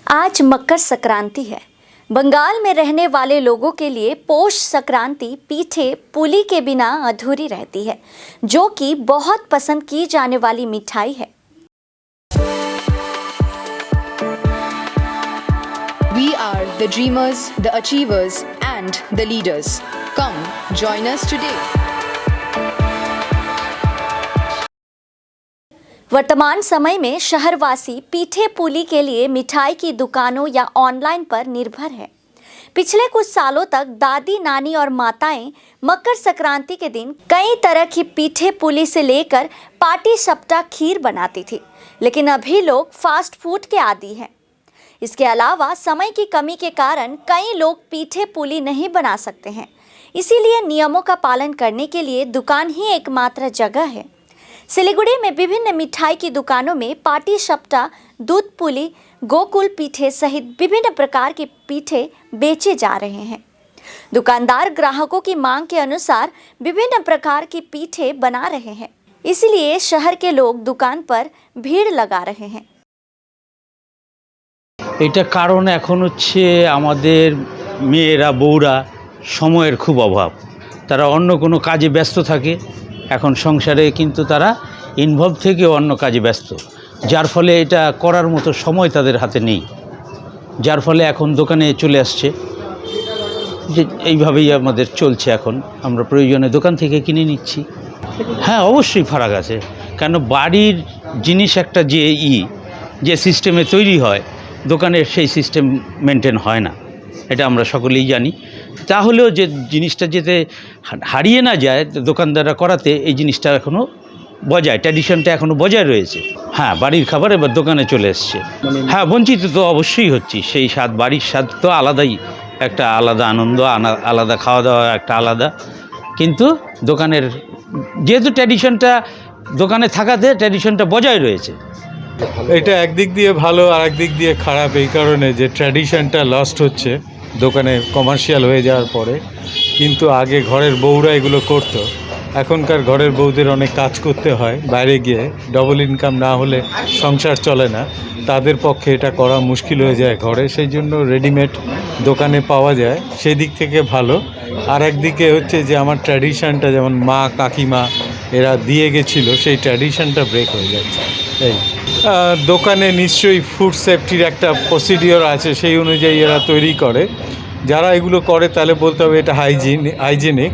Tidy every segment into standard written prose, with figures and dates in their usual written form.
आज मकर संक्रांति है। बंगाल में रहने वाले लोगों के लिए पौष संक्रांति पीठे पुली के बिना अधूरी रहती है, जो कि बहुत पसंद की जाने वाली मिठाई है। We are the dreamers, the achievers and the leaders. Come, join us today. वर्तमान समय में शहरवासी पीठे पुली के लिए मिठाई की दुकानों या ऑनलाइन पर निर्भर है। पिछले कुछ सालों तक दादी, नानी और माताएं मकर संक्रांति के दिन कई तरह की पीठे पुली से लेकर पाटी सप्टा खीर बनाती थी, लेकिन अभी लोग फास्ट फूड के आदी हैं। इसके अलावा समय की कमी के कारण कई लोग पीठे पुली नहीं बना सकते हैं, इसीलिए नियमों का पालन करने के लिए दुकान ही एकमात्र जगह है। सिलीगुड़ी में विभिन्न मिठाई की दुकानों में पाटी सप्टा, दूध पुली, गोकुल पीठे सहित विभिन्न प्रकार के पीठे बेचे जा रहे हैं। दुकानदार ग्राहकों की मांग के अनुसार विभिन्न प्रकार की पीठे बना रहे हैं, इसलिए शहर के लोग दुकान पर भीड़ लगा रहे हैं। এটা কারণ এখন হচ্ছে আমাদের মেয়েরা বউরা সময়ের খুব অভাব, তারা অন্য কোনো কাজে ব্যস্ত থাকে। এখন সংসারে কিন্তু তারা ইনভলভ থেকে অন্য কাজে ব্যস্ত, যার ফলে এটা করার মতো সময় তাদের হাতে নেই, যার ফলে এখন দোকানে চলে আসছে। যে এইভাবেই আমাদের চলছে। এখন আমরা প্রয়োজনে দোকান থেকে কিনে নিচ্ছি। হ্যাঁ, অবশ্যই ফারাক আছে, কেন বাড়ির জিনিস একটা যে সিস্টেমে তৈরি হয়, দোকানের সেই সিস্টেম মেনটেন হয় না, এটা আমরা সকলেই জানি। তাহলেও যে জিনিসটা যেতে হারিয়ে না যায় দোকানদাররা করাতে, এই জিনিসটা এখনও বজায়, ট্র্যাডিশনটা এখনও বজায় রয়েছে। হ্যাঁ, বাড়ির খাবার এবার দোকানে চলে এসছে। হ্যাঁ, বঞ্চিত তো অবশ্যই হচ্ছি। সেই স্বাদ, বাড়ির স্বাদ তো আলাদাই, একটা আলাদা আনন্দ, আলাদা খাওয়া দাওয়া একটা আলাদা। কিন্তু দোকানের যেহেতু ট্র্যাডিশনটা দোকানে থাকাতে ট্র্যাডিশনটা বজায় রয়েছে। এটা একদিক দিয়ে ভালো আর একদিক দিয়ে খারাপ, এই কারণে যে ট্র্যাডিশনটা লস্ট হচ্ছে দোকানে কমার্শিয়াল হয়ে যাওয়ার পরে। কিন্তু আগে ঘরের বউরা এগুলো করতো, এখনকার ঘরের বউদের অনেক কাজ করতে হয় বাইরে গিয়ে, ডবল ইনকাম না হলে সংসার চলে না, তাদের পক্ষে এটা করা মুশকিল হয়ে যায় ঘরে। সেই জন্য রেডিমেড দোকানে পাওয়া যায়, সেই দিক থেকে ভালো। আর একদিকে হচ্ছে যে আমার ট্র্যাডিশনটা, যেমন মা কাকিমা এরা দিয়ে গেছিলো, সেই ট্র্যাডিশনটা ব্রেক হয়ে যাচ্ছে। এই দোকানে নিশ্চয়ই ফুড সেফটির একটা প্রসিডিওর আছে, সেই অনুযায়ী এরা তৈরি করে। যারা এগুলো করে তাহলে বলতে হবে এটা হাইজেনিক,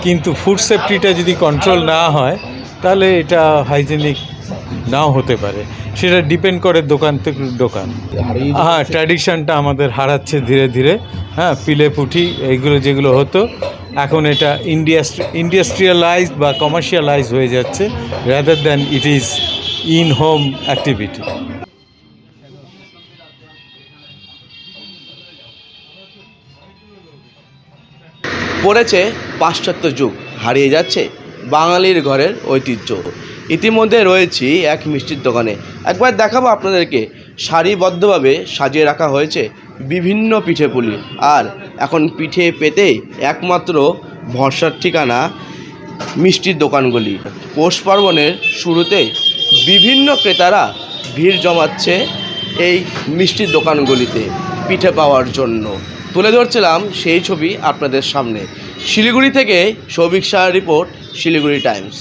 কিন্তু ফুড সেফটিটা যদি কন্ট্রোল না হয় তাহলে এটা হাইজেনিক নাও হতে পারে। সেটা ডিপেন্ড করে দোকান থেকে দোকান। হ্যাঁ, ট্র্যাডিশনটা আমাদের হারাচ্ছে ধীরে ধীরে। হ্যাঁ, পিলে পুঠি এইগুলো যেগুলো হতো, এখন এটা ইন্ডাস্ট্রিয়ালাইজড বা কমার্শিয়ালাইজ হয়ে যাচ্ছে, rather than it is in home activity. পড়েছে পাশ্চাত্য যুগ, হারিয়ে যাচ্ছে বাঙালির ঘরের ঐতিহ্য। ইতিমধ্যে রয়েছি এক মিষ্টির দোকানে। একবার দেখাবো আপনাদেরকে, সারিবদ্ধভাবে সাজিয়ে রাখা হয়েছে বিভিন্ন পিঠে পুলি। আর এখন পিঠে পেতে একমাত্র ভরসার ঠিকানা মিষ্টির দোকানগুলি। পৌষ পার্বণের শুরুতে বিভিন্ন ক্রেতারা ভিড় জমাচ্ছে এই মিষ্টির দোকানগুলিতে পিঠে পাওয়ার জন্য। তুলে ধরছিলাম সেই ছবি আপনাদের সামনে। শিলিগুড়ি থেকে সৌভিক শাহর রিপোর্ট, শিলিগুড়ি টাইমস।